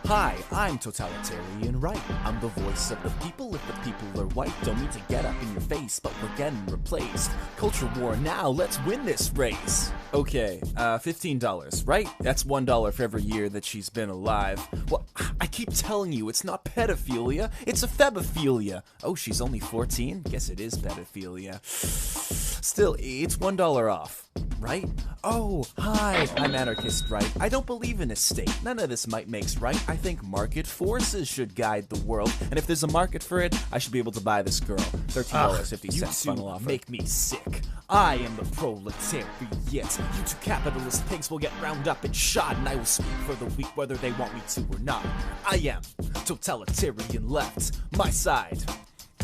Hi, I'm Totalitarian Right. I'm the voice of the people if the people are white. Don't mean to get up in your face, but we're getting replaced. Culture war now, let's win this race. Okay, $15, right? That's $1 for every year that she's been alive. Well, I keep telling you, it's not pedophilia, it's a febophilia. Oh, she's only 14? Guess it is pedophilia. Still, it's $1 off, right? Oh, hi, I'm Anarchist Right. I don't believe in a state. None of this might makes right. I think market forces should guide the world, and if there's a market for it, I should be able to buy this girl. $13.50 funnel offer. Make me sick. I am the proletariat. You two capitalist pigs will get round up and shot, and I will speak for the weak whether they want me to or not. I am totalitarian left. My side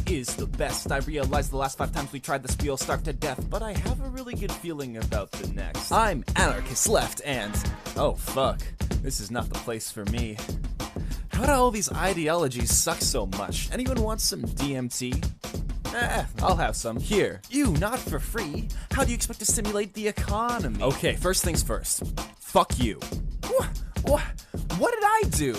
is the best. I realized the last 5 times we tried this we'll starve to death, but I have a really good feeling about the next. I'm anarchist left and oh fuck, this is not the place for me. How do all these ideologies suck so much? Anyone want some DMT? I'll have some. Here. You, not for free. How do you expect to stimulate the economy? Okay, first things first. Fuck you. What did I do?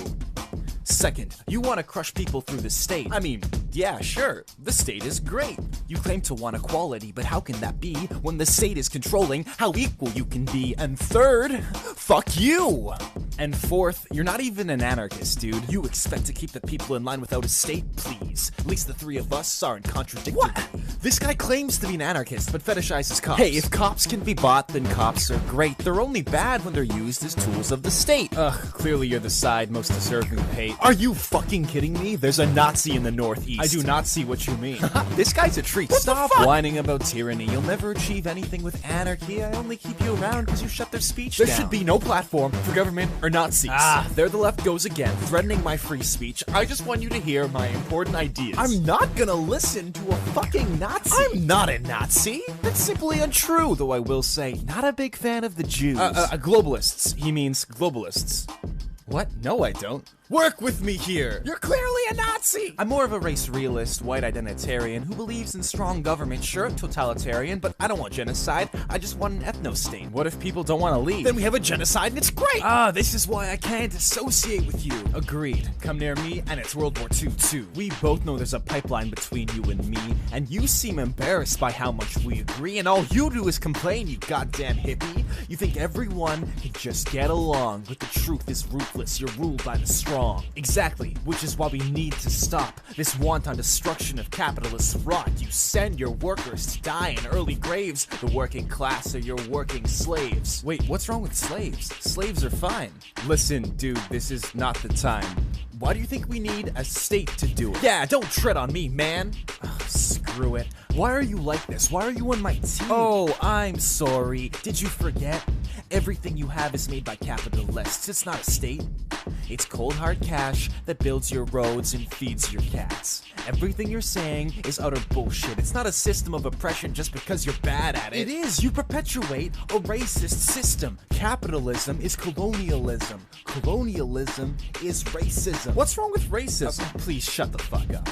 Second, you want to crush people through the state. I mean, yeah, sure, the state is great. You claim to want equality, but how can that be when the state is controlling how equal you can be? And third, fuck you! And fourth, you're not even an anarchist, dude. You expect to keep the people in line without a state? Please. At least the three of us aren't contradictory. What? This guy claims to be an anarchist, but fetishizes cops. Hey, if cops can be bought, then cops are great. They're only bad when they're used as tools of the state. Clearly you're the side most deserving of hate. Are you fucking kidding me? There's a Nazi in the Northeast. I do not see what you mean. This guy's a treat. Stop whining about tyranny. You'll never achieve anything with anarchy. I only keep you around because you shut their speech down. There should be no platform for government or Nazis. There the left goes again, threatening my free speech. I just want you to hear my important ideas. I'm not gonna listen to a fucking Nazi. I'm not a Nazi. That's simply untrue, though I will say, not a big fan of the Jews. Globalists. He means globalists. What? No, I don't. Work with me here! You're clearly a Nazi! I'm more of a race realist, white identitarian, who believes in strong government. Sure, totalitarian, but I don't want genocide. I just want an ethno-state. What if people don't want to leave? Then we have a genocide and it's great! This is why I can't associate with you. Agreed. Come near me and it's World War II too. We both know there's a pipeline between you and me, and you seem embarrassed by how much we agree, and all you do is complain, you goddamn hippie. You think everyone can just get along, but the truth is ruthless. You're ruled by the strong. Exactly, which is why we need to stop this wanton destruction of capitalist rot. You send your workers to die in early graves. The working class are your working slaves. Wait, what's wrong with slaves? Slaves are fine. Listen, dude, this is not the time. Why do you think we need a state to do it? Yeah, don't tread on me, man. Screw it. Why are you like this? Why are you on my team? Oh, I'm sorry. Did you forget? Everything you have is made by capitalists. It's not a state. It's cold hard cash that builds your roads and feeds your cats. Everything you're saying is utter bullshit. It's not a system of oppression just because you're bad at it. It is. You perpetuate a racist system. Capitalism is colonialism. Colonialism is racism. What's wrong with racism? Please shut the fuck up.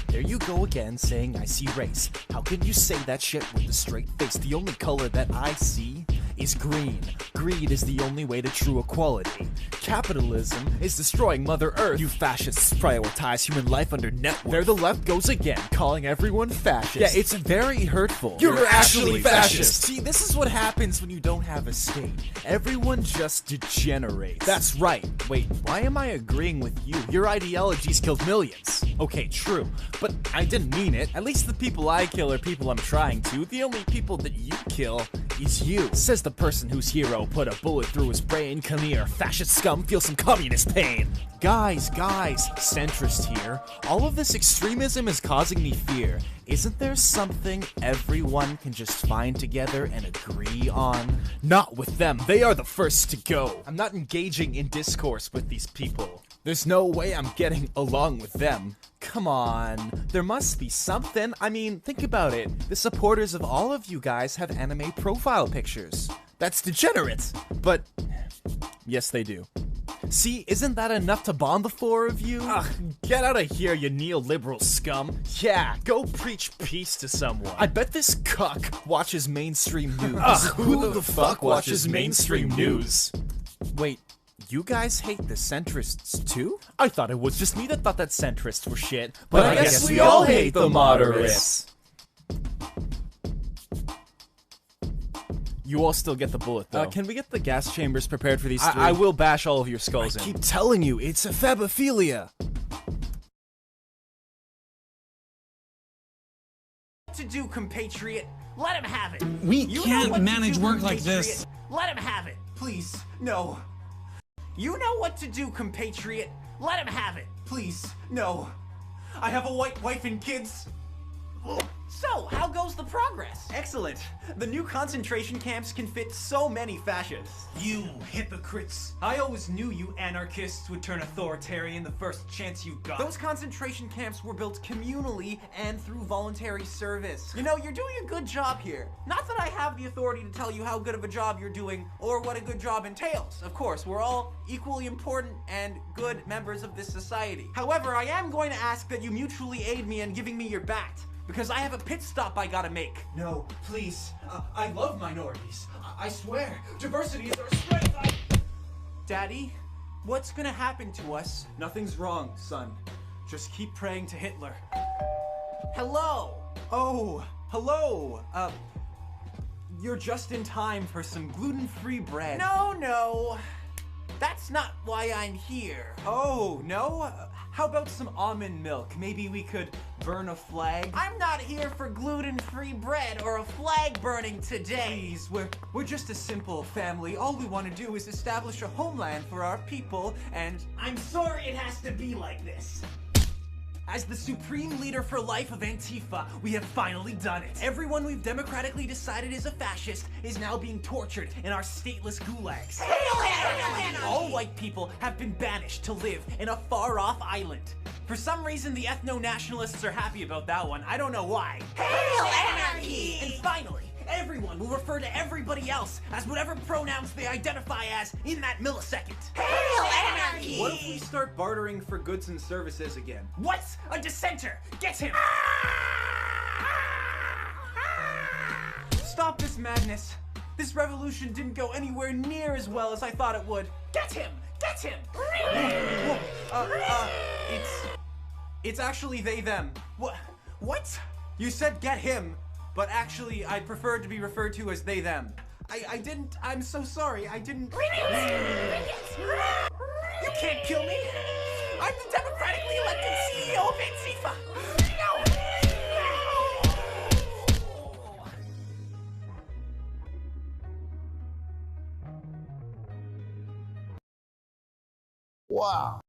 There you go again, saying I see race. How can you say that shit with a straight face? The only color that I see is green. Greed is the only way to true equality. Capitalism is destroying Mother Earth. You fascists prioritize human life under net worth. There the left goes again, calling everyone fascist. Yeah, it's very hurtful. You're actually fascist. See, this is what happens when you don't have a state. Everyone just degenerates. That's right. Wait, why am I agreeing with you? Your ideologies killed millions. Okay, true, but I didn't mean it. At least the people I kill are people I'm trying to. The only people that you kill is you. Says the person whose hero put a bullet through his brain. Come here, fascist scum, feel some communist pain. Guys, centrist here. All of this extremism is causing me fear. Isn't there something everyone can just find together and agree on? Not with them, they are the first to go. I'm not engaging in discourse with these people. There's no way I'm getting along with them. Come on, there must be something. I mean, think about it. The supporters of all of you guys have anime profile pictures. That's degenerate. But, yes they do. See, isn't that enough to bond the four of you? Get out of here, you neoliberal scum. Yeah, go preach peace to someone. I bet this cuck watches mainstream news. Who the fuck watches mainstream news? Wait, You guys hate the centrists too? I thought it was just me that thought that centrists were shit. But I guess we all hate the moderates. You all still get the bullet, though. Can we get the gas chambers prepared for these three? I will bash all of your skulls in. keep telling you, it's a ephebophilia. To do, compatriot. Let him have it. We You know can't what to manage do, work like compatriot. this. Let him have it. Please, no. You know what to do, compatriot. Let him have it. Please, no. I have a white wife and kids. So, how goes the progress? Excellent. The new concentration camps can fit so many fascists. You hypocrites. I always knew you anarchists would turn authoritarian the first chance you got. Those concentration camps were built communally and through voluntary service. You know, you're doing a good job here. Not that I have the authority to tell you how good of a job you're doing or what a good job entails. Of course, we're all equally important and good members of this society. However, I am going to ask that you mutually aid me in giving me your bat, because I have a pit stop I gotta make. No, please. I love minorities. I swear, diversity is our strength. Daddy, what's gonna happen to us? Nothing's wrong, son. Just keep praying to Hitler. Hello? Oh, hello. You're just in time for some gluten-free bread. No. That's not why I'm here. Oh, no? How about some almond milk? Maybe we could burn a flag? I'm not here for gluten-free bread or a flag burning today. Please, we're just a simple family. All we want to do is establish a homeland for our people, and I'm sorry it has to be like this. As the supreme leader for life of Antifa, we have finally done it. Everyone we've democratically decided is a fascist is now being tortured in our stateless gulags. All white people have been banished to live in a far-off island. For some reason, the ethno-nationalists are happy about that one. I don't know why. Hail anarchy! And finally, everyone will refer to everybody else as whatever pronouns they identify as in that millisecond. Hail anarchy! what if we start bartering for goods and services again? What's a dissenter? Get him! Stop this madness. This revolution didn't go anywhere near as well as I thought it would. Get him! Get him! It's actually they, them. What? You said get him, but actually I prefer to be referred to as they, them. I'm so sorry, I didn't. You can't kill me! I'm the democratically elected CEO of Antifa! No! Wow.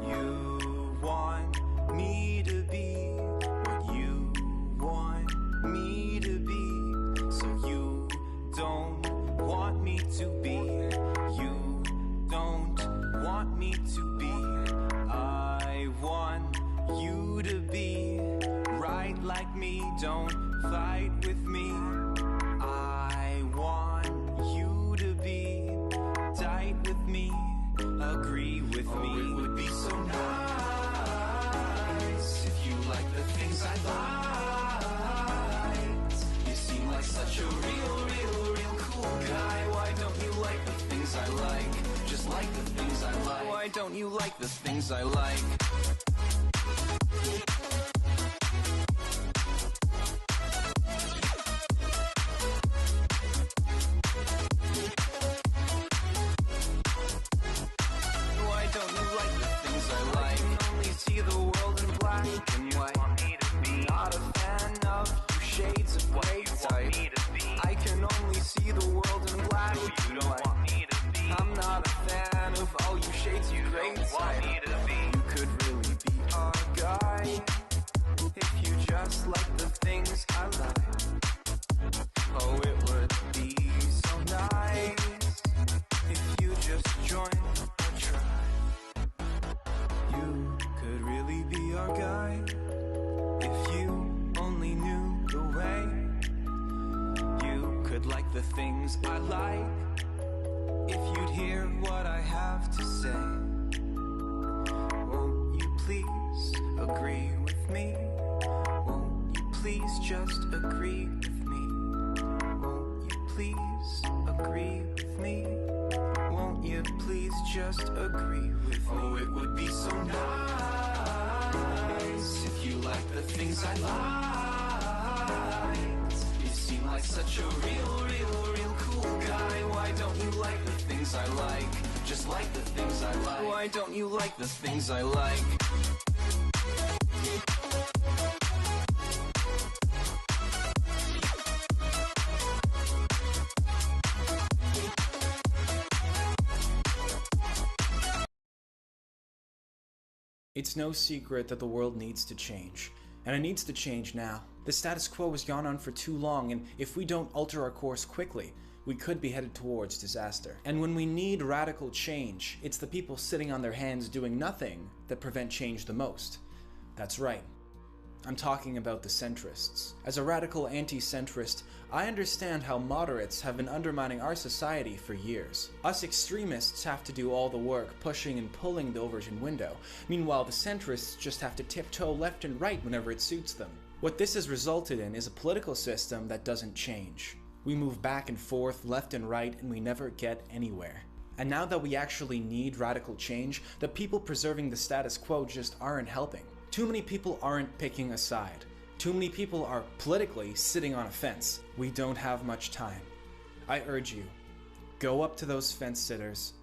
You want me to be what you want me to be, so you don't want me to be, you don't want me to be. I want you to be right like me, don't fight with me. I want you to be tight with me, agree with me. It would be so nice if you like the things I like. You seem like such a real cool guy. Why don't you like the things I like? Just like the things I like. Why don't you like the things I like? See the world in black and white. Not a fan of two shades of gray type. I can only see the world in black and white. I'm not a fan of all you shades of gray type. You could really be our guy if you just like the things I like. Oh, it would be so nice if you just join or try. You could really be our guy if you only knew the way. You could like the things I like if you'd hear what I have to say. Won't you please agree with me? Won't you please just agree with me? Won't you please agree with me? Won't you please just agree with me? Oh, it would be so nice if you like the things I like. You seem like such a real cool guy. Why don't you like the things I like? Just like the things I like. Why don't you like the things I like? It's no secret that the world needs to change, and it needs to change now. The status quo has gone on for too long, and if we don't alter our course quickly, we could be headed towards disaster. And when we need radical change, it's the people sitting on their hands doing nothing that prevent change the most. That's right. I'm talking about the centrists. As a radical anti-centrist, I understand how moderates have been undermining our society for years. Us extremists have to do all the work pushing and pulling the Overton window. Meanwhile, the centrists just have to tiptoe left and right whenever it suits them. What this has resulted in is a political system that doesn't change. We move back and forth, left and right, and we never get anywhere. And now that we actually need radical change, the people preserving the status quo just aren't helping. Too many people aren't picking a side. Too many people are politically sitting on a fence. We don't have much time. I urge you, go up to those fence sitters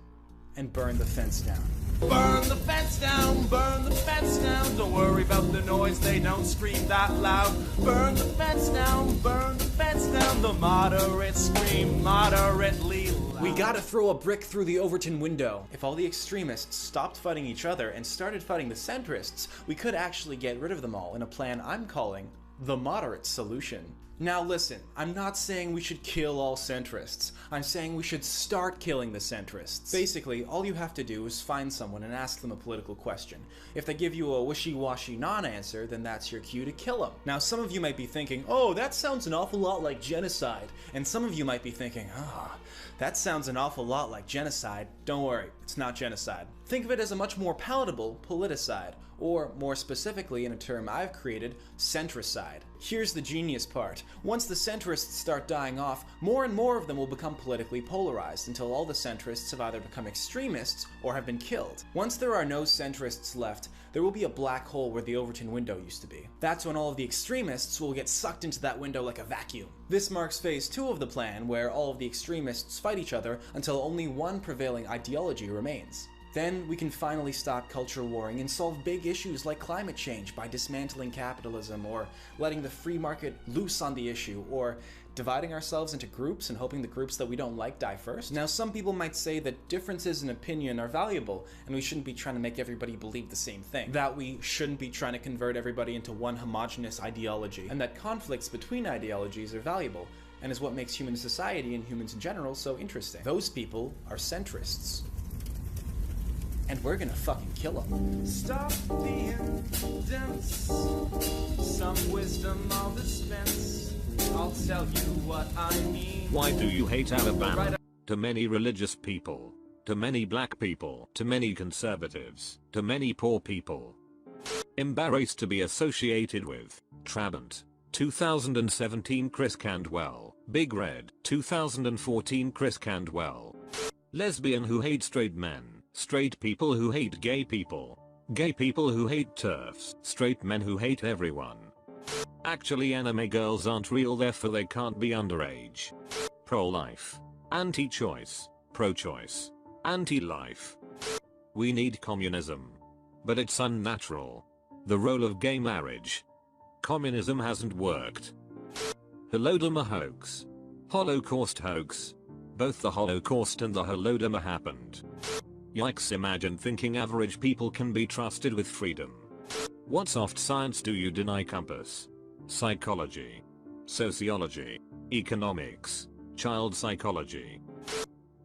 and burn the fence down. Burn the fence down, burn the fence down. Don't worry about the noise, they don't scream that loud. Burn the fence down, burn the fence down. The moderates scream moderately loud. We gotta throw a brick through the Overton window. If all the extremists stopped fighting each other and started fighting the centrists, we could actually get rid of them all in a plan I'm calling the moderate solution. Now listen, I'm not saying we should kill all centrists. I'm saying we should start killing the centrists. Basically, all you have to do is find someone and ask them a political question. If they give you a wishy-washy non-answer, then that's your cue to kill them. Now some of you might be thinking, oh, that sounds an awful lot like genocide. And some of you might be thinking, that sounds an awful lot like genocide. Don't worry, it's not genocide. Think of it as a much more palatable politicide, or more specifically in a term I've created, centricide. Here's the genius part. Once the centrists start dying off, more and more of them will become politically polarized until all the centrists have either become extremists or have been killed. Once there are no centrists left, there will be a black hole where the Overton window used to be. That's when all of the extremists will get sucked into that window like a vacuum. This marks phase 2 of the plan, where all of the extremists fight each other until only one prevailing ideology remains. Then we can finally stop culture warring and solve big issues like climate change by dismantling capitalism, or letting the free market loose on the issue, or dividing ourselves into groups and hoping the groups that we don't like die first. Now some people might say that differences in opinion are valuable and we shouldn't be trying to make everybody believe the same thing. That we shouldn't be trying to convert everybody into one homogeneous ideology, and that conflicts between ideologies are valuable and is what makes human society and humans in general so interesting. Those people are centrists. And we're gonna fucking kill them. Stop being dense. Some wisdom I'll dispense. I'll tell you what I mean. Why do you hate Alabama? To many religious people. To many black people. To many conservatives. To many poor people. Embarrassed to be associated with. Trabant. 2017 Chris Candwell. Big Red. 2014 Chris Candwell. Lesbian who hate straight men. Straight people who hate gay people. Gay people who hate TERFs. Straight men who hate everyone. Actually, anime girls aren't real, therefore they can't be underage. Pro-life. Anti-choice. Pro-choice. Anti-life. We need communism. But it's unnatural. The role of gay marriage. Communism hasn't worked. Holodomor hoax. Holocaust hoax. Both the Holocaust and the Holodomor happened. Yikes, imagine thinking average people can be trusted with freedom. What soft science do you deny? Compass. Psychology. Sociology. Economics. Child psychology.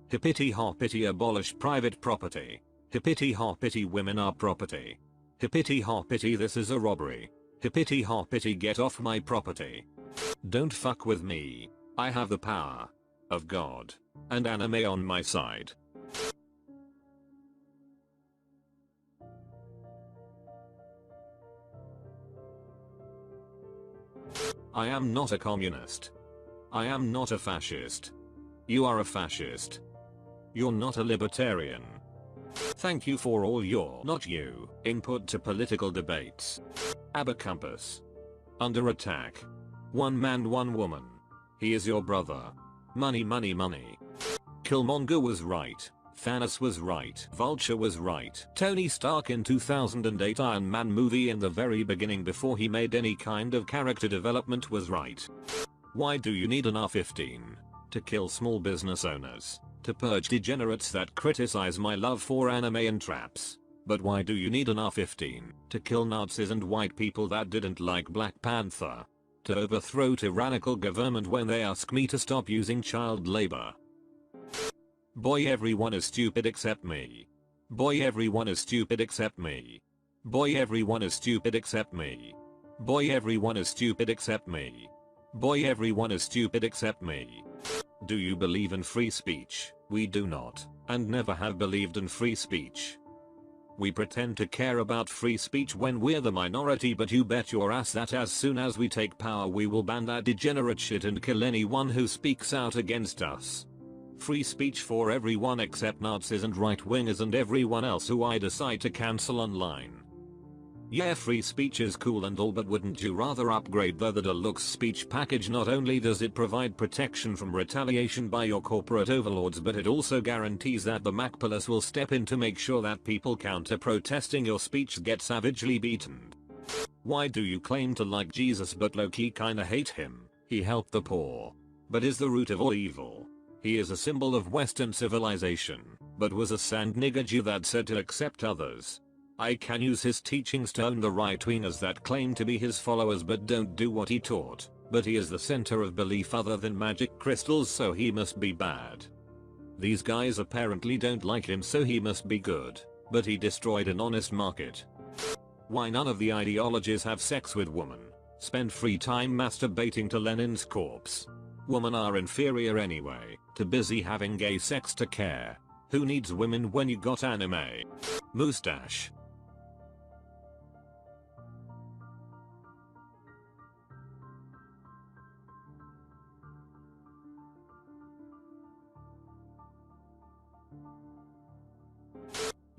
Hippity hoppity abolish private property. Hippity hoppity women are property. Hippity hoppity this is a robbery. Hippity hoppity get off my property. Don't fuck with me. I have the power of God and anime on my side. I am not a communist. I am not a fascist. You are a fascist. You're not a libertarian. Thank you for all your, not you, input to political debates. Abacumpus. Under attack. One man, one woman. He is your brother. Money, money, money. Killmonger was right. Thanos was right. Vulture was right. Tony Stark in 2008 Iron Man movie in the very beginning before he made any kind of character development was right. Why do you need an R-15? To kill small business owners. To purge degenerates that criticize my love for anime and traps. But why do you need an R-15? To kill Nazis and white people that didn't like Black Panther. To overthrow tyrannical government when they ask me to stop using child labor. Boy, everyone is stupid except me. Boy, everyone is stupid except me. Boy, everyone is stupid except me. Boy, everyone is stupid except me. Boy, everyone is stupid except me. Do you believe in free speech? We do not, and never have believed in free speech. We pretend to care about free speech when we're the minority, but you bet your ass that as soon as we take power we will ban that degenerate shit and kill anyone who speaks out against us. Free speech for everyone except Nazis and right-wingers and everyone else who I decide to cancel online. Yeah, free speech is cool and all, but wouldn't you rather upgrade the deluxe speech package? Not only does it provide protection from retaliation by your corporate overlords, but it also guarantees that the Mac Police will step in to make sure that people counter-protesting your speech get savagely beaten. Why do you claim to like Jesus but low-key kinda hate him? He helped the poor, but is the root of all evil. He is a symbol of Western civilization, but was a sand nigger Jew that said to accept others. I can use his teachings to own the right-wingers that claim to be his followers but don't do what he taught, but he is the center of belief other than magic crystals, so he must be bad. These guys apparently don't like him, so he must be good, but he destroyed an honest market. Why none of the ideologies have sex with women? Spend free time masturbating to Lenin's corpse. Women are inferior anyway, too busy having gay sex to care. Who needs women when you got anime? Moustache.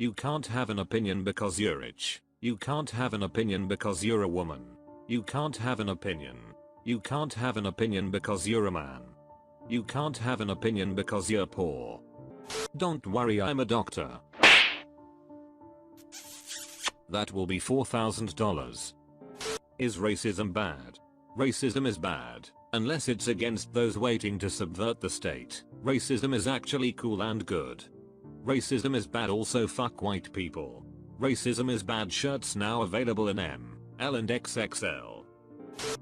You can't have an opinion because you're rich. You can't have an opinion because you're a woman. You can't have an opinion. You can't have an opinion because you're a man. You can't have an opinion because you're poor. Don't worry, I'm a doctor. That will be $4,000. Is racism bad? Racism is bad, unless it's against those waiting to subvert the state. Racism is actually cool and good. Racism is bad, also fuck white people. Racism is bad. Shirts now available in M, L and XXL.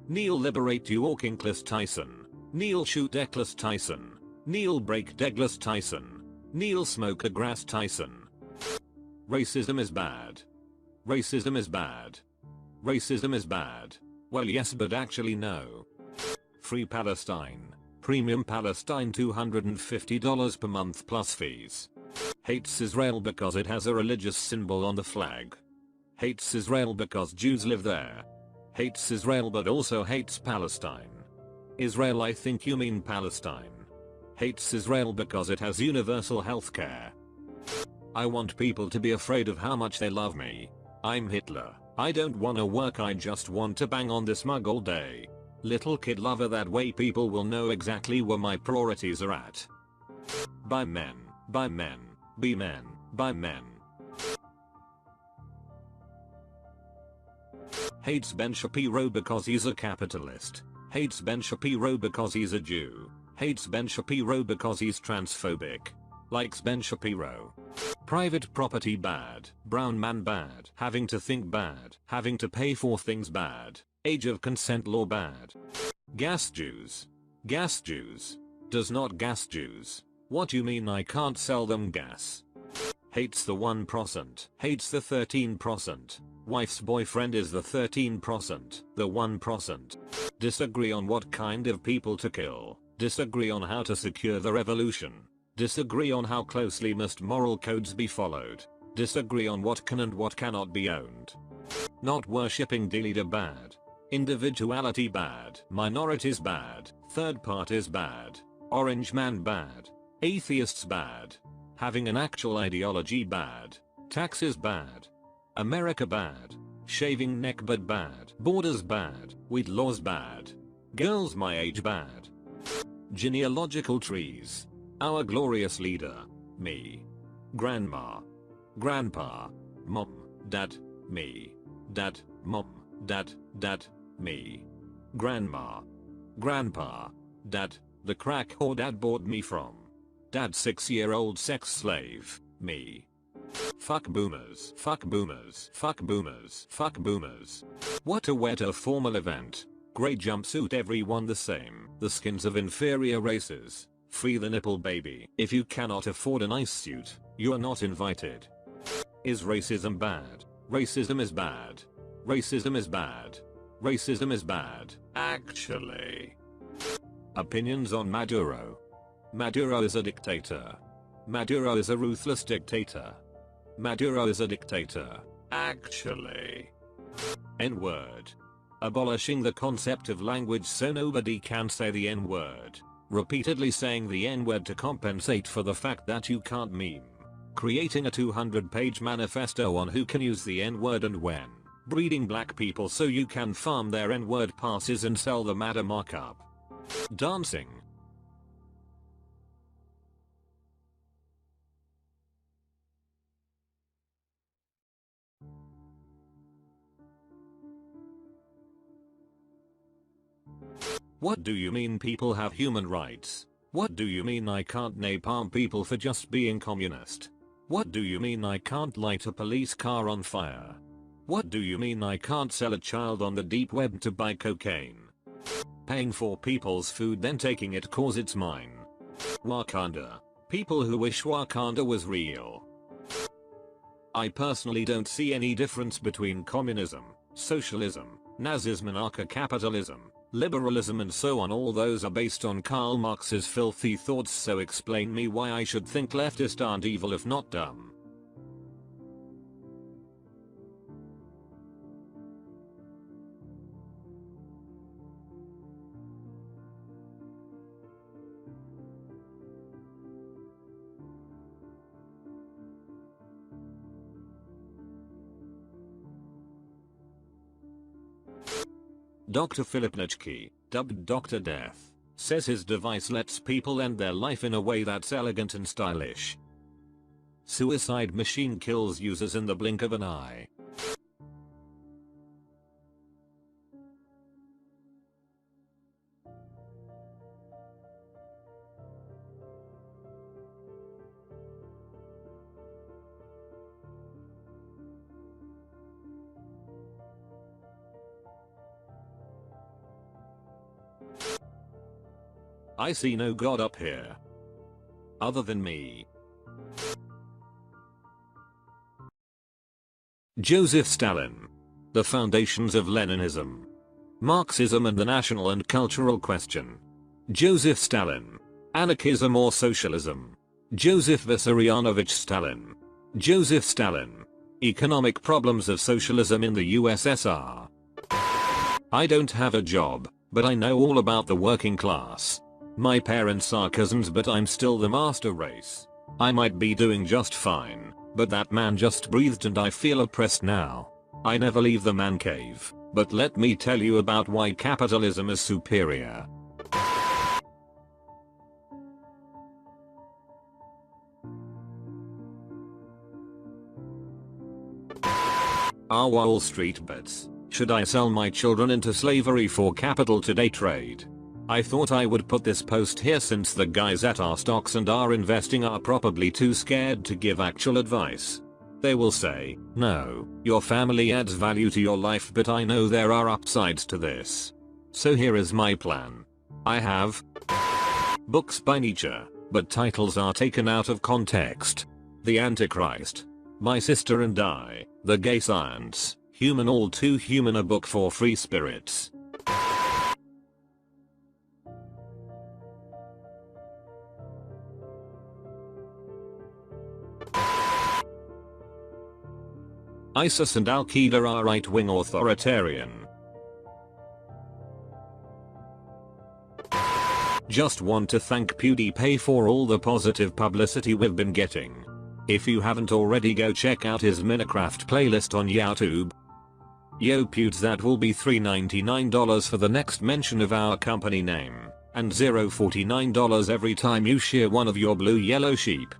Neil liberate you Orkinclus Tyson. Neil shoot Deckless Tyson. Neil break Douglas Tyson. Neil smoke a grass Tyson. Racism is bad. Racism is bad. Racism is bad. Well, yes, but actually no. Free Palestine. Premium Palestine $250 per month plus fees. Hates Israel because it has a religious symbol on the flag. Hates Israel because Jews live there. Hates Israel but also hates Palestine. Israel, I think you mean Palestine. Hates Israel because it has universal healthcare. I want people to be afraid of how much they love me. I'm Hitler. I don't wanna work, I just want to bang on this mug all day. Little kid lover, that way people will know exactly where my priorities are at. By men, by men, be men, by men. Hates Ben Shapiro because he's a capitalist. Hates Ben Shapiro because he's a Jew. Hates Ben Shapiro because he's transphobic. Likes Ben Shapiro. Private property bad. Brown man bad. Having to think bad. Having to pay for things bad. Age of consent law bad. Gas Jews. Gas Jews. Does not gas Jews. What you mean I can't sell them gas? Hates the 1%. Hates the 13%. Wife's boyfriend is the 13%. The 1%. Disagree on what kind of people to kill. Disagree on how to secure the revolution. Disagree on how closely must moral codes be followed. Disagree on what can and what cannot be owned. Not worshipping the leader bad. Individuality bad. Minorities bad. Third parties bad. Orange man bad. Atheists bad. Having an actual ideology bad. Taxes bad. America bad. Shaving neck but bad. Borders bad. Weed laws bad. Girls my age bad. Genealogical trees. Our glorious leader. Me. Grandma. Grandpa. Mom. Dad. Me. Dad. Mom. Dad. Dad. Me. Grandma. Grandpa. Dad. The crack whore dad bought me from. Dad 6-year-old sex slave. Me. Fuck boomers. Fuck boomers. Fuck boomers. Fuck boomers. What a wetter formal event. Grey jumpsuit, everyone the same. The skins of inferior races. Free the nipple baby. If you cannot afford a nice suit, you are not invited. Is racism bad? Racism is bad. Racism is bad. Racism is bad. Actually. Opinions on Maduro. Maduro is a dictator. Maduro is a ruthless dictator. Maduro is a dictator. Actually. N-word. Abolishing the concept of language so nobody can say the N-word. Repeatedly saying the N-word to compensate for the fact that you can't meme. Creating a 200-page manifesto on who can use the N-word and when. Breeding black people so you can farm their N-word passes and sell them at a markup. Dancing. What do you mean people have human rights? What do you mean I can't napalm people for just being communist? What do you mean I can't light a police car on fire? What do you mean I can't sell a child on the deep web to buy cocaine? Paying for people's food then taking it cause it's mine. Wakanda. People who wish Wakanda was real. I personally don't see any difference between communism, socialism, Nazism, anarcho-capitalism, liberalism and so on. All those are based on Karl Marx's filthy thoughts, so explain me why I should think leftists aren't evil if not dumb. Dr. Philip Nitschke, dubbed Dr. Death, says his device lets people end their life in a way that's elegant and stylish. Suicide machine kills users in the blink of an eye. I see no god up here. Other than me. Joseph Stalin. The foundations of Leninism. Marxism and the national and cultural question. Joseph Stalin. Anarchism or socialism. Joseph Vissarionovich Stalin. Joseph Stalin. Economic problems of socialism in the USSR. I don't have a job, but I know all about the working class. My parents are cousins, but I'm still the master race. I might be doing just fine, but that man just breathed and I feel oppressed now. I never leave the man cave, but let me tell you about why capitalism is superior. Are Wall Street bets? Should I sell my children into slavery for capital today trade? I thought I would put this post here since the guys at our stocks and our investing are probably too scared to give actual advice. They will say, no, your family adds value to your life, but I know there are upsides to this. So here is my plan. I have books by Nietzsche, but titles are taken out of context. The Antichrist. My Sister and I, The Gay Science, Human All Too Human, a book for free spirits. ISIS and Al-Qaeda are right-wing authoritarian. Just want to thank PewDiePie for all the positive publicity we've been getting. If you haven't already, go check out his Minecraft playlist on YouTube. Yo Pewds, that will be $3.99 for the next mention of our company name, and $0.49 every time you share one of your blue yellow sheep.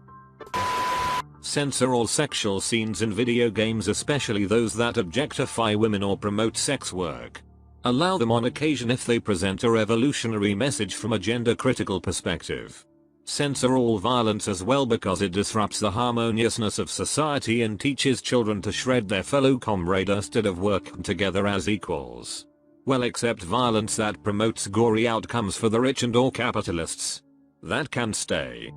Censor all sexual scenes in video games, especially those that objectify women or promote sex work. Allow them on occasion if they present a revolutionary message from a gender-critical perspective. Censor all violence as well, because it disrupts the harmoniousness of society and teaches children to shred their fellow comrade instead of work together as equals. Well, except violence that promotes gory outcomes for the rich and or capitalists. That can stay.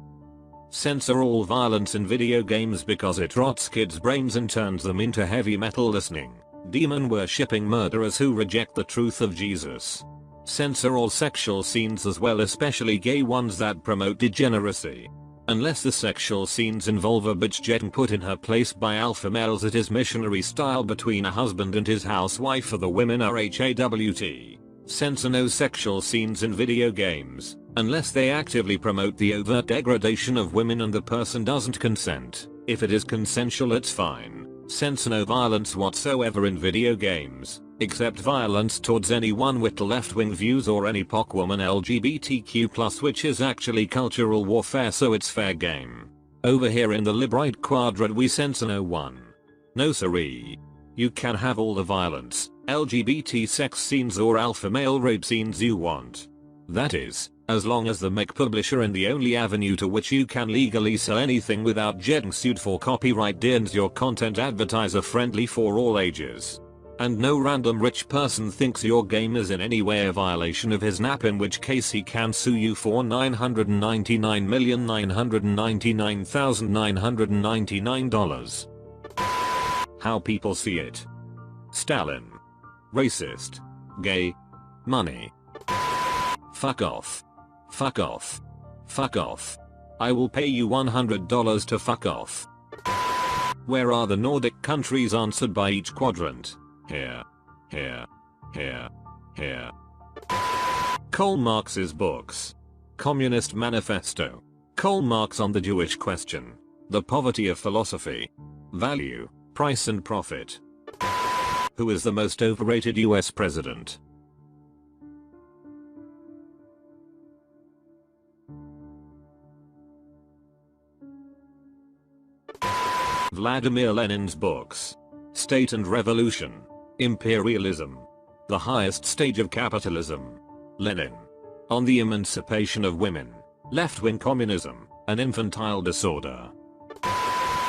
Censor all violence in video games because it rots kids' brains and turns them into heavy metal listening, demon worshipping murderers who reject the truth of Jesus. Censor all sexual scenes as well, especially gay ones that promote degeneracy. Unless the sexual scenes involve a bitch getting put in her place by alpha males, it is missionary style between a husband and his housewife, for the women are HAWT. Censor no sexual scenes in video games, unless they actively promote the overt degradation of women and the person doesn't consent. If it is consensual, it's fine. Censor no violence whatsoever in video games, except violence towards anyone with left-wing views or any POC woman LGBTQ+, which is actually cultural warfare, so it's fair game. Over here in the Librite Quadrant we censor no one. No siree. You can have all the violence, LGBT sex scenes or alpha male rape scenes you want. That is, as long as the mech publisher and the only avenue to which you can legally sell anything without getting sued for copyright ends your content advertiser friendly for all ages. And no random rich person thinks your game is in any way a violation of his NAP, in which case he can sue you for $999,999,999. How people see it. Stalin. Racist. Gay. Money. Fuck off. Fuck off. Fuck off. I will pay you $100 to fuck off. Where are the Nordic countries answered by each quadrant? Here. Here. Here. Here. Karl Marx's books. Communist Manifesto. Karl Marx on the Jewish question. The Poverty of Philosophy. Value, Price and Profit. Who is the most overrated US president? Vladimir Lenin's books. State and Revolution. Imperialism. The Highest Stage of Capitalism. Lenin. On the Emancipation of Women. Left-wing Communism, an Infantile Disorder.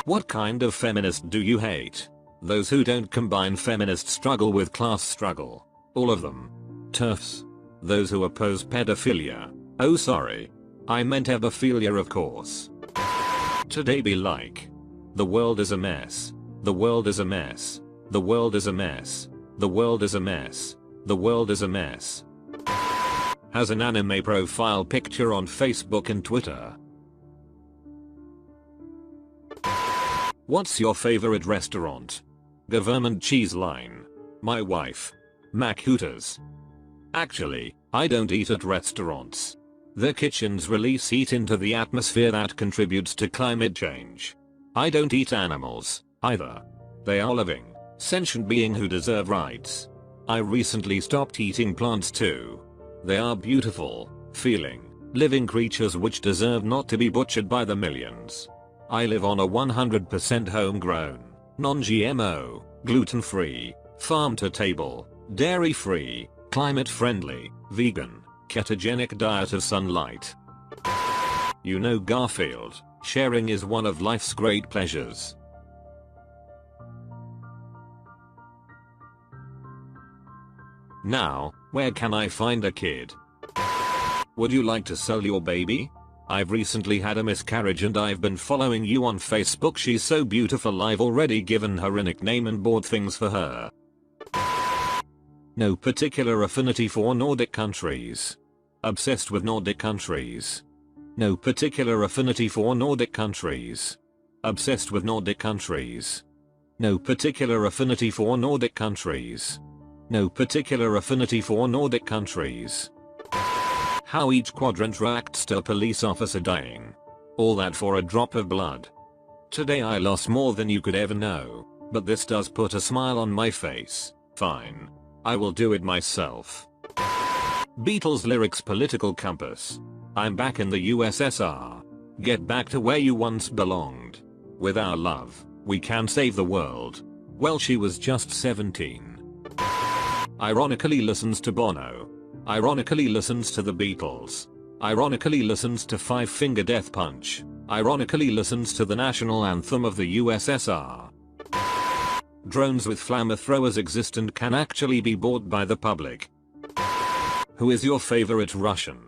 What kind of feminist do you hate? Those who don't combine feminist struggle with class struggle. All of them. TERFs. Those who oppose pedophilia. Oh sorry. I meant hebophilia, of course. Today be like. The world is a mess. The world is a mess. The world is a mess. The world is a mess. The world is a mess. Has an anime profile picture on Facebook and Twitter. What's your favorite restaurant? Government cheese line. My wife. Mac Hooters. Actually, I don't eat at restaurants. Their kitchens release heat into the atmosphere that contributes to climate change. I don't eat animals, either. They are living, sentient beings who deserve rights. I recently stopped eating plants too. They are beautiful, feeling, living creatures which deserve not to be butchered by the millions. I live on a 100% homegrown, non-GMO, gluten-free, farm-to-table, dairy-free, climate-friendly, vegan, ketogenic diet of sunlight. You know Garfield, sharing is one of life's great pleasures. Now, where can I find a kid? Would you like to sell your baby? I've recently had a miscarriage and I've been following you on Facebook. She's so beautiful, I've already given her a nickname and bought things for her. No particular affinity for Nordic countries. Obsessed with Nordic countries. No particular affinity for Nordic countries. Obsessed with Nordic countries. No particular affinity for Nordic countries. No particular affinity for Nordic countries. How each quadrant reacts to a police officer dying. All that for a drop of blood. Today I lost more than you could ever know, but this does put a smile on my face. Fine. I will do it myself. Beatles lyrics political compass. I'm back in the USSR. Get back to where you once belonged. With our love, we can save the world. Well, she was just 17. Ironically listens to Bono. Ironically listens to the Beatles. Ironically listens to Five Finger Death Punch. Ironically listens to the national anthem of the USSR. Drones with flamethrowers exist and can actually be bought by the public. Who is your favorite Russian?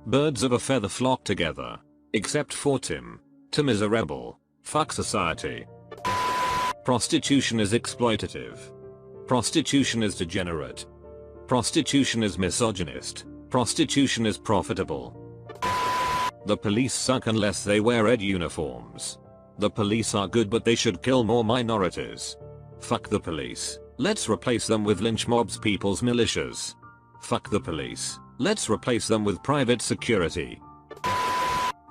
Birds of a feather flock together. Except for Tim. Tim is a rebel. Fuck society. Prostitution is exploitative. Prostitution is degenerate. Prostitution is misogynist. Prostitution is profitable. The police suck unless they wear red uniforms. The police are good but they should kill more minorities. Fuck the police. Let's replace them with lynch mobs, people's militias. Fuck the police. Let's replace them with private security.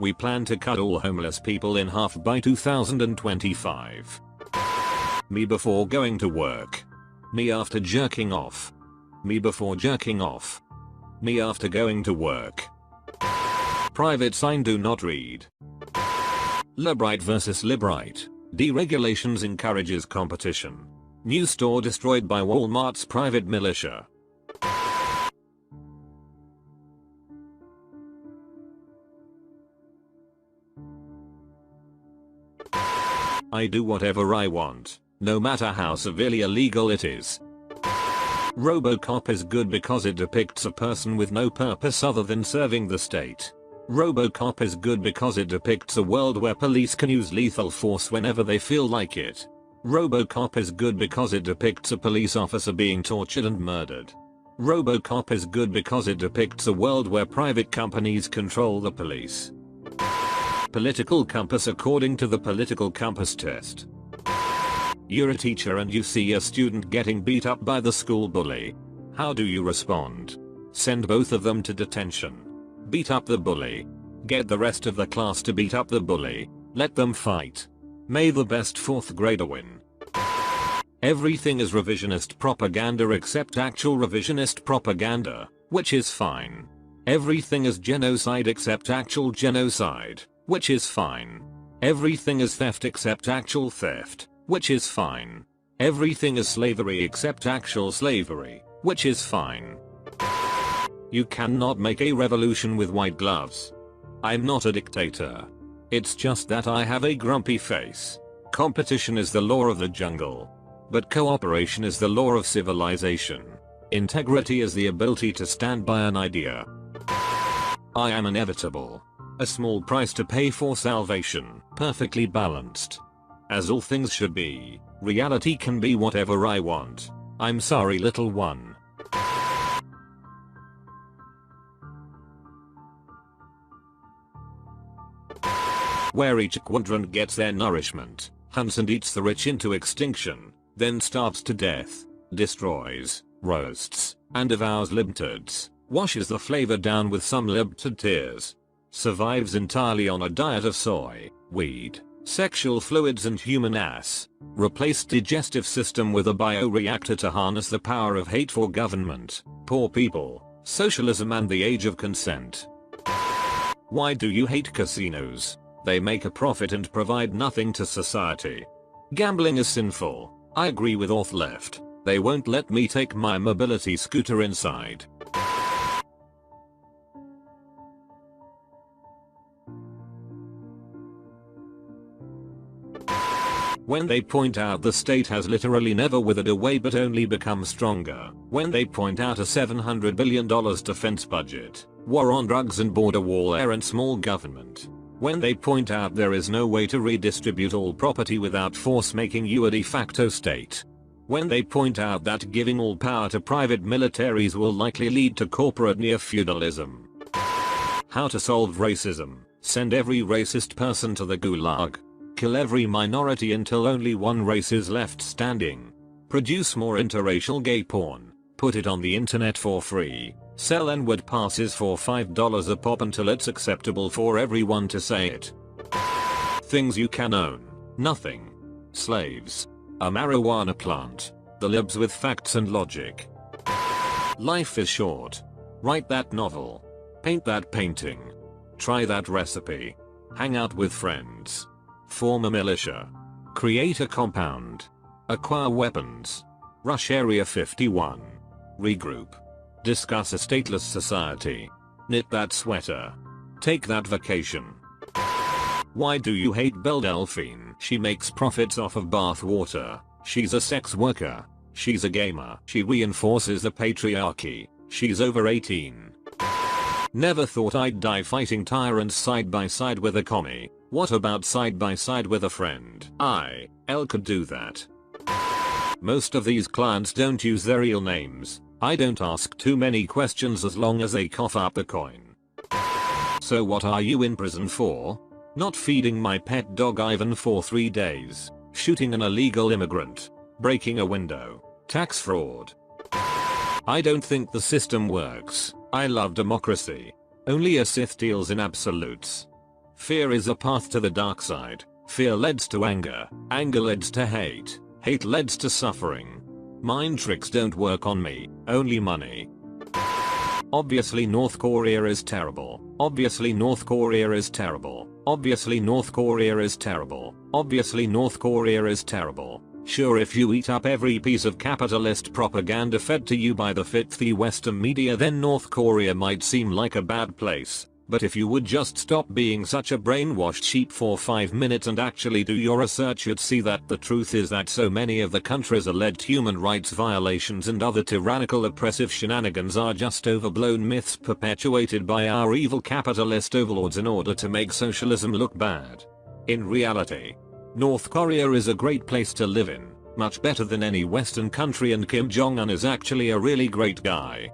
We plan to cut all homeless people in half by 2025. Me before going to work. Me after jerking off. Me before jerking off. Me after going to work. Private sign do not read. Librite vs Librite. Deregulations encourages competition. New store destroyed by Walmart's private militia. I do whatever I want, no matter how severely illegal it is. RoboCop is good because it depicts a person with no purpose other than serving the state. RoboCop is good because it depicts a world where police can use lethal force whenever they feel like it. RoboCop is good because it depicts a police officer being tortured and murdered. RoboCop is good because it depicts a world where private companies control the police. Political compass according to the political compass test. You're a teacher and you see a student getting beat up by the school bully. How do you respond? Send both of them to detention. Beat up the bully. Get the rest of the class to beat up the bully. Let them fight. May the best 4th grader win. Everything is revisionist propaganda except actual revisionist propaganda, which is fine. Everything is genocide except actual genocide, which is fine. Everything is theft except actual theft, which is fine. Everything is slavery except actual slavery, which is fine. You cannot make a revolution with white gloves. I'm not a dictator. It's just that I have a grumpy face. Competition is the law of the jungle. But cooperation is the law of civilization. Integrity is the ability to stand by an idea. I am inevitable. A small price to pay for salvation, perfectly balanced. As all things should be, reality can be whatever I want. I'm sorry, little one. Where each quadrant gets their nourishment, hunts and eats the rich into extinction, then starves to death, destroys, roasts, and devours libtards, washes the flavor down with some libtard tears, survives entirely on a diet of soy, weed, sexual fluids and human ass, replaced digestive system with a bioreactor to harness the power of hate for government, poor people, socialism and the age of consent. Why do you hate casinos? They make a profit and provide nothing to society. Gambling is sinful. I agree with Auth Left. They won't let me take my mobility scooter inside. When they point out the state has literally never withered away but only become stronger. When they point out a $700 billion defense budget, war on drugs and border warfare and small government. When they point out there is no way to redistribute all property without force, making you a de facto state. When they point out that giving all power to private militaries will likely lead to corporate neo-feudalism. How to solve racism: send every racist person to the gulag. Kill every minority until only one race is left standing. Produce more interracial gay porn. Put it on the internet for free. Sell N-word passes for $5 a pop until it's acceptable for everyone to say it. Things you can own. Nothing. Slaves. A marijuana plant. The libs with facts and logic. Life is short. Write that novel. Paint that painting. Try that recipe. Hang out with friends. Form a militia. Create a compound. Acquire weapons. Rush Area 51. Regroup. Discuss a stateless society. Knit that sweater. Take that vacation. Why do you hate Belle Delphine? She makes profits off of bath water. She's a sex worker. She's a gamer. She reinforces the patriarchy. She's over 18. Never thought I'd die fighting tyrants side by side with a commie. What about side by side with a friend? Elle could do that. Most of these clients don't use their real names. I don't ask too many questions as long as they cough up the coin. So what are you in prison for? Not feeding my pet dog Ivan for 3 days. Shooting an illegal immigrant. Breaking a window. Tax fraud. I don't think the system works. I love democracy. Only a Sith deals in absolutes. Fear is a path to the dark side. Fear leads to anger. Anger leads to hate. Hate leads to suffering. Mind tricks don't work on me, only money. Obviously North Korea is terrible. Obviously North Korea is terrible. Obviously North Korea is terrible. Obviously North Korea is terrible. Sure, if you eat up every piece of capitalist propaganda fed to you by the filthy Western media, then North Korea might seem like a bad place. But if you would just stop being such a brainwashed sheep for 5 minutes and actually do your research, you'd see that the truth is that so many of the country's alleged human rights violations and other tyrannical oppressive shenanigans are just overblown myths perpetuated by our evil capitalist overlords in order to make socialism look bad. In reality, North Korea is a great place to live in, much better than any Western country, and Kim Jong-un is actually a really great guy.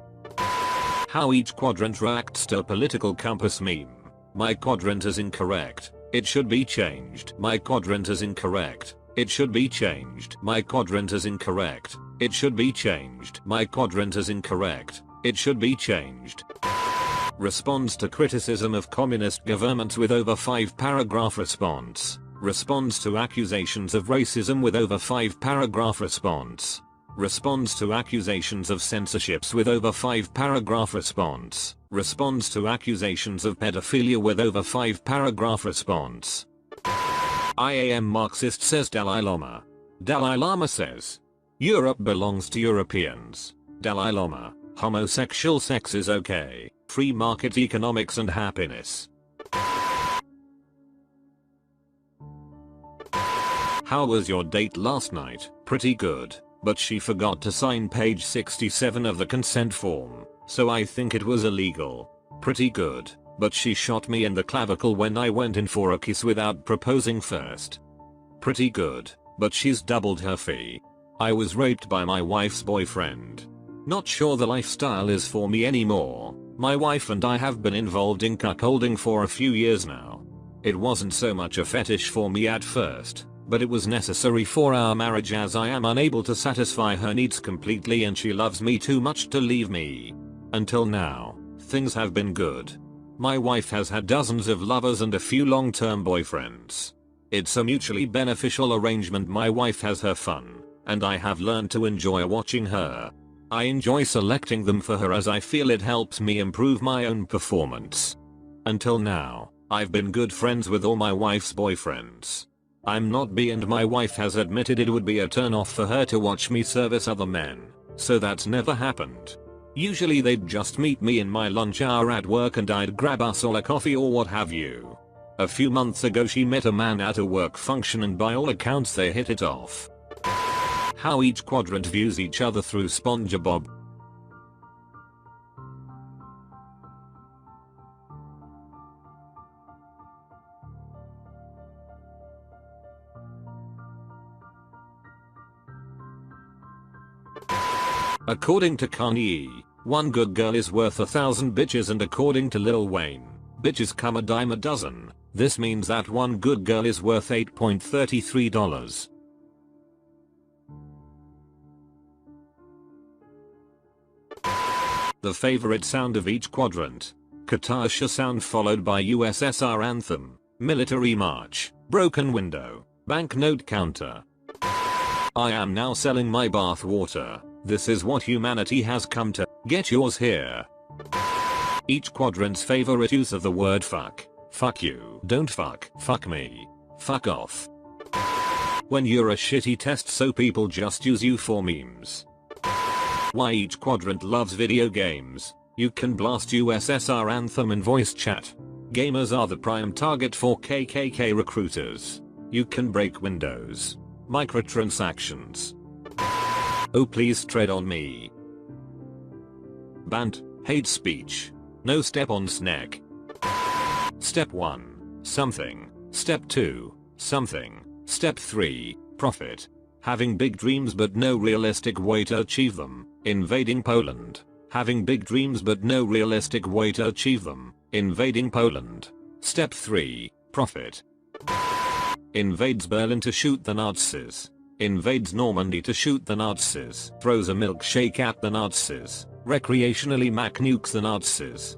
How each quadrant reacts to a political compass meme. My quadrant is incorrect. It should be changed. My quadrant is incorrect. It should be changed. My quadrant is incorrect. It should be changed. My quadrant is incorrect. It should be changed. Responds to criticism of communist governments with over 5-paragraph response. Responds to accusations of racism with over 5-paragraph response. Responds to accusations of censorships with over 5-paragraph response. Responds to accusations of pedophilia with over 5-paragraph response. I am Marxist, says Dalai Lama. Dalai Lama says, Europe belongs to Europeans. Dalai Lama, homosexual sex is okay. Free market economics and happiness. How was your date last night? Pretty good. But she forgot to sign page 67 of the consent form, so I think it was illegal. Pretty good, but she shot me in the clavicle when I went in for a kiss without proposing first. Pretty good, but she's doubled her fee. I was raped by my wife's boyfriend. Not sure the lifestyle is for me anymore. My wife and I have been involved in cuckolding for a few years now. It wasn't so much a fetish for me at first, but it was necessary for our marriage as I am unable to satisfy her needs completely and she loves me too much to leave me. Until now, things have been good. My wife has had dozens of lovers and a few long-term boyfriends. It's a mutually beneficial arrangement. My wife has her fun, and I have learned to enjoy watching her. I enjoy selecting them for her as I feel it helps me improve my own performance. Until now, I've been good friends with all my wife's boyfriends. I'm not bi, and my wife has admitted it would be a turn off for her to watch me service other men, so that's never happened. Usually they'd just meet me in my lunch hour at work and I'd grab us all a coffee or what have you. A few months ago she met a man at a work function and by all accounts they hit it off. How each quadrant views each other through SpongeBob. According to Kanye, one good girl is worth 1,000 bitches, and according to Lil Wayne, bitches come a dime a dozen. This means that one good girl is worth $8.33. The favorite sound of each quadrant. Katasha sound followed by USSR anthem, military march, broken window, banknote counter. I am now selling my bath water. This is what humanity has come to. Get yours here. Each quadrant's favorite use of the word fuck. Fuck you. Don't fuck. Fuck me. Fuck off. When you're a shitty test so people just use you for memes. Why each quadrant loves video games. You can blast USSR anthem in voice chat. Gamers are the prime target for KKK recruiters. You can break windows. Microtransactions. Oh please tread on me. Banned. Hate speech. No step on snack. Step 1. Something. Step 2. Something. Step 3. Profit. Having big dreams but no realistic way to achieve them. Invading Poland. Having big dreams but no realistic way to achieve them. Invading Poland. Step 3. Profit. Invades Berlin to shoot the Nazis. Invades Normandy to shoot the Nazis. Throws a milkshake at the Nazis. Recreationally Mac nukes the Nazis.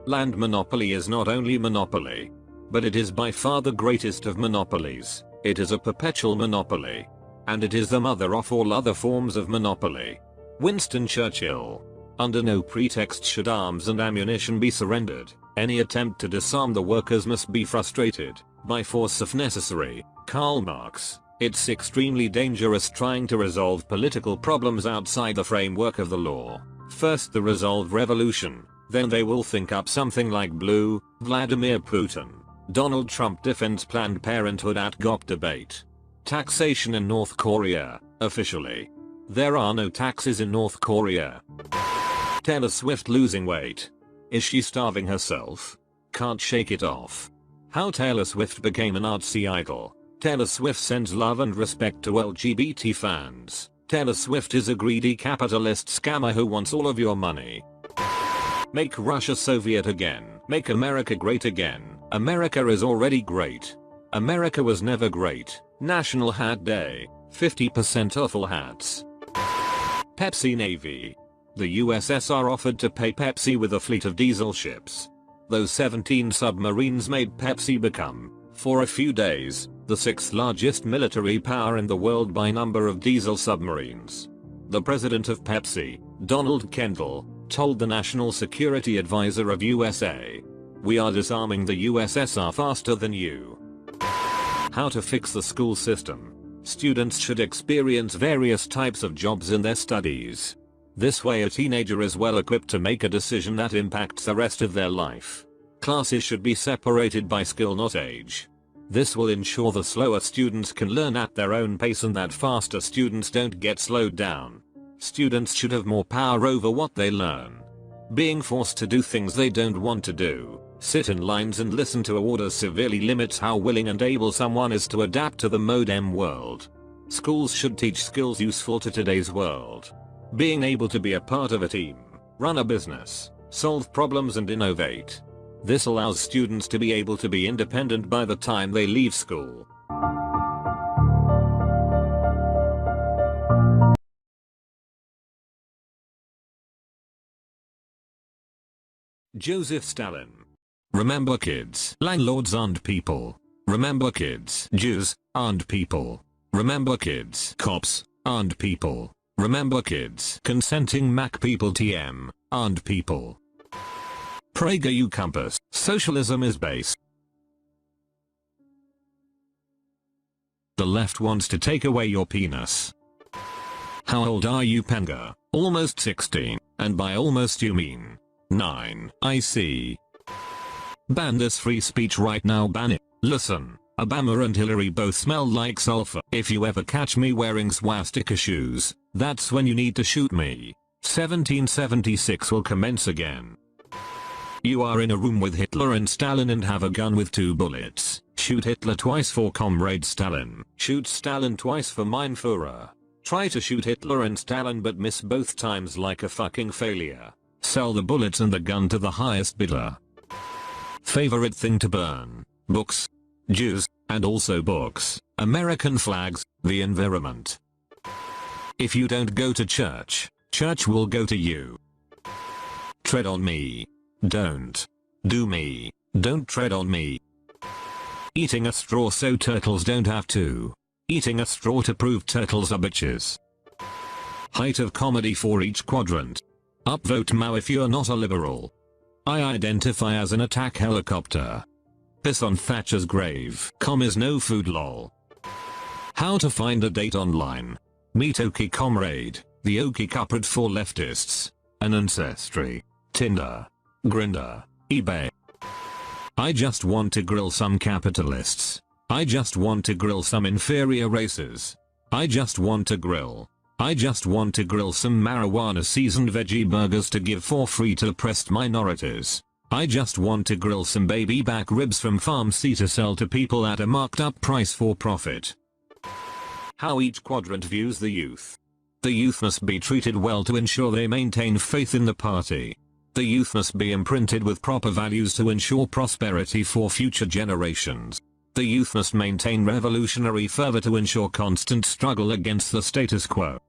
Land monopoly is not only monopoly, but it is by far the greatest of monopolies. It is a perpetual monopoly. And it is the mother of all other forms of monopoly. Winston Churchill. Under no pretext should arms and ammunition be surrendered. Any attempt to disarm the workers must be frustrated, by force if necessary. Karl Marx. It's extremely dangerous trying to resolve political problems outside the framework of the law. First they resolve revolution, then they will think up something like blue, Vladimir Putin. Donald Trump defends Planned Parenthood at GOP debate. Taxation in North Korea, officially. There are no taxes in North Korea. Taylor Swift losing weight. Is she starving herself? Can't shake it off. How Taylor Swift became an artsy idol. Taylor Swift sends love and respect to LGBT fans. Taylor Swift is a greedy capitalist scammer who wants all of your money. Make Russia Soviet again. Make America great again. America is already great. America was never great. National Hat Day. 50% off all hats. Pepsi Navy. The USSR offered to pay Pepsi with a fleet of diesel ships. Those 17 submarines made Pepsi become, for a few days, the 6th largest military power in the world by number of diesel submarines. The president of Pepsi, Donald Kendall, told the National Security Advisor of USA, "We are disarming the USSR faster than you." How to fix the school system. Students should experience various types of jobs in their studies. This way a teenager is well equipped to make a decision that impacts the rest of their life. Classes should be separated by skill not age. This will ensure the slower students can learn at their own pace and that faster students don't get slowed down. Students should have more power over what they learn. Being forced to do things they don't want to do, sit in lines and listen to orders severely limits how willing and able someone is to adapt to the modern world. Schools should teach skills useful to today's world. Being able to be a part of a team, run a business, solve problems and innovate. This allows students to be able to be independent by the time they leave school. Joseph Stalin. Remember kids, landlords aren't people. Remember kids, Jews aren't people. Remember kids, cops aren't people. Remember kids, consenting Mac people TM aren't people. PragerU Compass, socialism is base. The left wants to take away your penis. How old are you, Panga? Almost 16, and by almost you mean 9, I see. Ban this free speech right now, ban it. Listen, Obama and Hillary both smell like sulfur. If you ever catch me wearing swastika shoes, that's when you need to shoot me. 1776 will commence again. You are in a room with Hitler and Stalin and have a gun with 2 bullets. Shoot Hitler twice for Comrade Stalin. Shoot Stalin twice for Mein Führer. Try to shoot Hitler and Stalin but miss both times like a fucking failure. Sell the bullets and the gun to the highest bidder. Favorite thing to burn? Books. Jews, and also books, American flags, the environment. If you don't go to church, church will go to you. tread on me. Don't. Do me. Don't tread on me. Eating a straw so turtles don't have to. Eating a straw to prove turtles are bitches. Height of comedy for each quadrant. Upvote Mao if you're not a liberal. I identify as an attack helicopter. Piss on Thatcher's grave. Is no food lol. How to find a date online. Meet Oki Comrade, the Oki cupboard for leftists. An Ancestry. Tinder. Grindr. eBay. I just want to grill some capitalists. I just want to grill some inferior races. I just want to grill. I just want to grill some marijuana seasoned veggie burgers to give for free to oppressed minorities. I just want to grill some baby back ribs from Farm C to sell to people at a marked up price for profit. How each quadrant views the youth. The youth must be treated well to ensure they maintain faith in the party. The youth must be imprinted with proper values to ensure prosperity for future generations. The youth must maintain revolutionary fervor to ensure constant struggle against the status quo.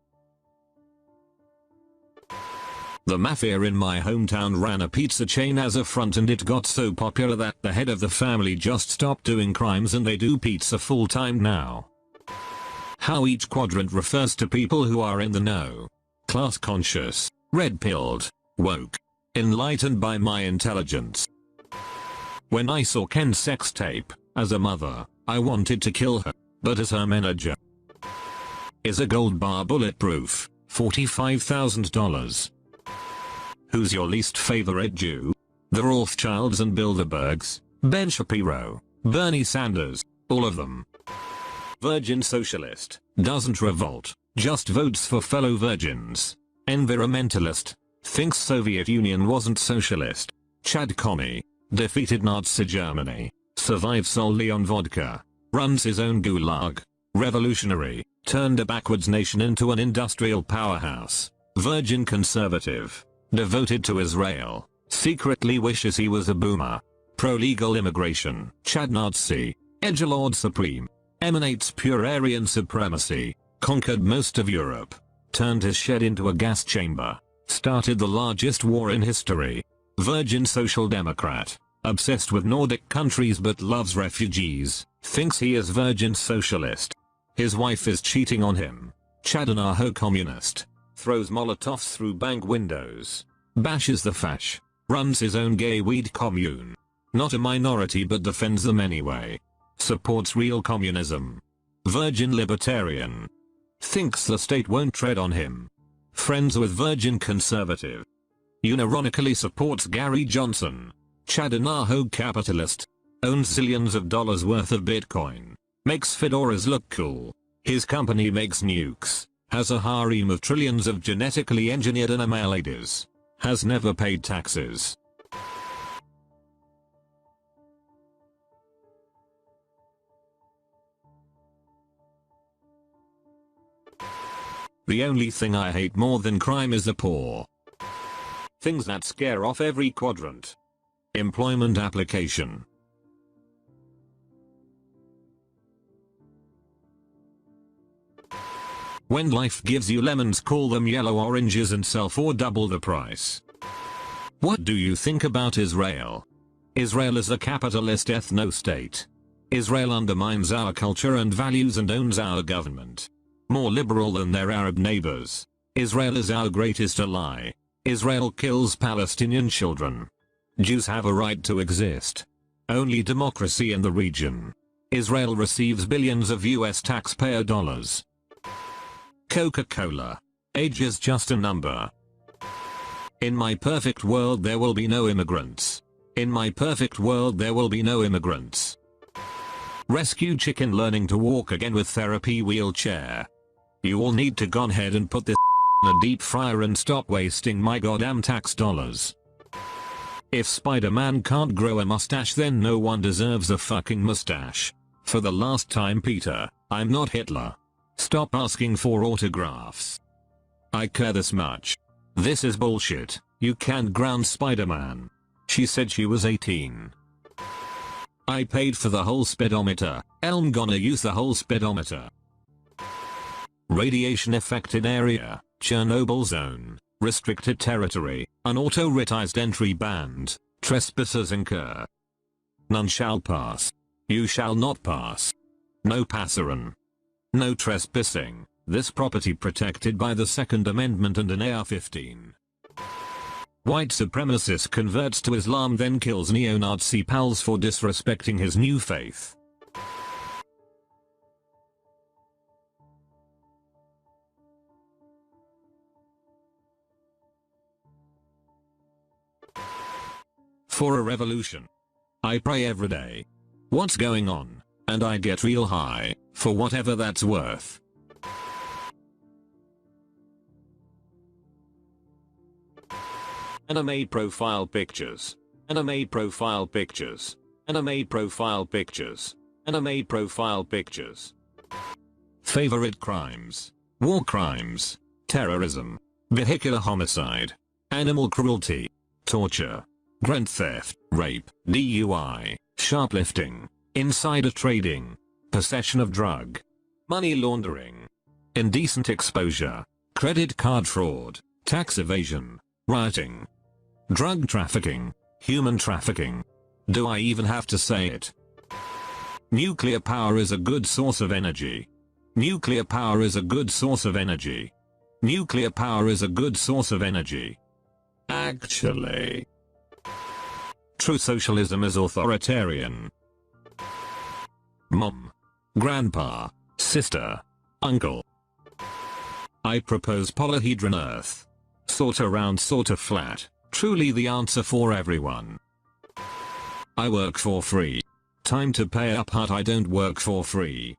The mafia in my hometown ran a pizza chain as a front, and it got so popular that the head of the family just stopped doing crimes and they do pizza full time now. How each quadrant refers to people who are in the know. Class conscious, red pilled, woke, enlightened by my intelligence. When I saw Ken's sex tape, as a mother, I wanted to kill her, but as her manager. Is a gold bar bulletproof? $45,000. Who's your least favorite Jew? The Rothschilds and Bilderbergs, Ben Shapiro, Bernie Sanders, all of them. Virgin socialist, doesn't revolt, just votes for fellow virgins. Environmentalist, thinks Soviet Union wasn't socialist. Chad Commie, defeated Nazi Germany, survives solely on vodka, runs his own gulag. Revolutionary, turned a backwards nation into an industrial powerhouse. Virgin conservative, devoted to Israel, secretly wishes he was a boomer. Pro-legal immigration, Chad Nazi, edgelord supreme, emanates pure Aryan supremacy, conquered most of Europe, turned his shed into a gas chamber, started the largest war in history. Virgin social democrat, obsessed with Nordic countries but loves refugees, thinks he is virgin socialist. His wife is cheating on him. Chadanaho communist, throws Molotovs through bank windows, bashes the fash, runs his own gay weed commune. Not a minority but defends them anyway. Supports real communism. Virgin libertarian, thinks the state won't tread on him. Friends with virgin conservative. Unironically supports Gary Johnson. Chadanaho capitalist, owns zillions of dollars worth of Bitcoin, makes fedoras look cool. His company makes nukes, has a harem of trillions of genetically engineered animal ladies, has never paid taxes. The only thing I hate more than crime is the poor. Things that scare off every quadrant. Employment application. When life gives you lemons, call them yellow oranges and sell for double the price. What do you think about Israel? Israel is a capitalist ethno-state. Israel undermines our culture and values and owns our government. More liberal than their Arab neighbors. Israel is our greatest ally. Israel kills Palestinian children. Jews have a right to exist. Only democracy in the region. Israel receives billions of US taxpayer dollars. Coca-Cola. Age is just a number. In my perfect world there will be no immigrants. In my perfect world there will be no immigrants. Rescue chicken learning to walk again with therapy wheelchair. You all need to go ahead and put this in a deep fryer and stop wasting my goddamn tax dollars. If Spider-Man can't grow a mustache, then no one deserves a fucking mustache. For the last time, Peter, I'm not Hitler. Stop asking for autographs. I care this much. This is bullshit. You can't ground Spider-Man. She said she was 18. I paid for the whole speedometer. I'm gonna use the whole speedometer. Radiation affected area, Chernobyl zone. Restricted territory, unauthorized entry banned, trespassers incur. None shall pass. You shall not pass. No passeran. No trespassing, this property protected by the Second Amendment and an AR-15. White supremacist converts to Islam then kills neo-Nazi pals for disrespecting his new faith. For a revolution. I pray every day. What's going on? And I get real high, for whatever that's worth. Anime profile pictures. Anime profile pictures. Anime profile pictures. Anime profile pictures. Favorite crimes. War crimes. Terrorism. Vehicular homicide. Animal cruelty. Torture. Grand theft. Rape. DUI. Shoplifting. Insider trading. Possession of drug. Money laundering. Indecent exposure. Credit card fraud. Tax evasion. Rioting. Drug trafficking. Human trafficking. Do I even have to say it? Nuclear power is a good source of energy. Nuclear power is a good source of energy. Nuclear power is a good source of energy. Actually. True socialism is authoritarian. Mom. Grandpa. Sister. Uncle. I propose polyhedron Earth. Sorta round, sorta flat. Truly the answer for everyone. I work for free. Time to pay up, but I don't work for free.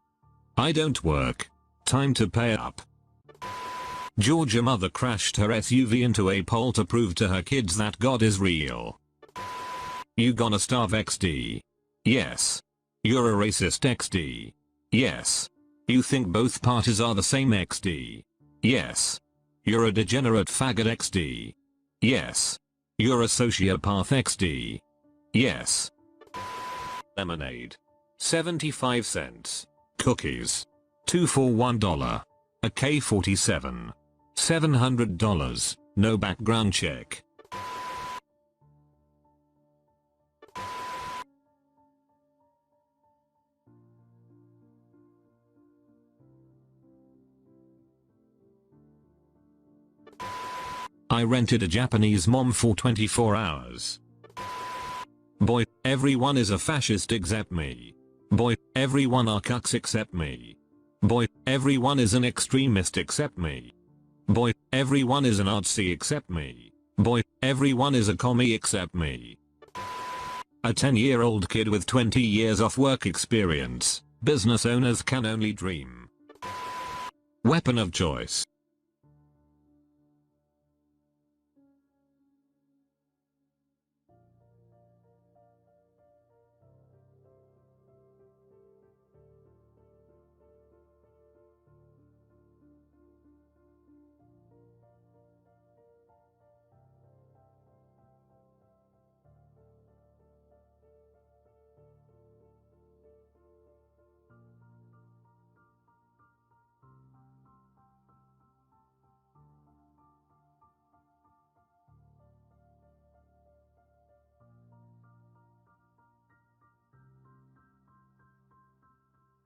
I don't work. Time to pay up. Georgia mother crashed her SUV into a pole to prove to her kids that God is real. You gonna starve XD? Yes. You're a racist XD. Yes. You think both parties are the same XD. Yes. You're a degenerate faggot XD. Yes. You're a sociopath XD. Yes. Lemonade. 75 cents. Cookies. 2 for $1. A K-47. $700. No background check. I rented a Japanese mom for 24 hours. Boy, everyone is a fascist except me. Boy, everyone are cucks except me. Boy, everyone is an extremist except me. Boy, everyone is a Nazi except me. Boy, everyone is a commie except me. A 10-year-old kid with 20 years of work experience. Business owners can only dream. Weapon of choice.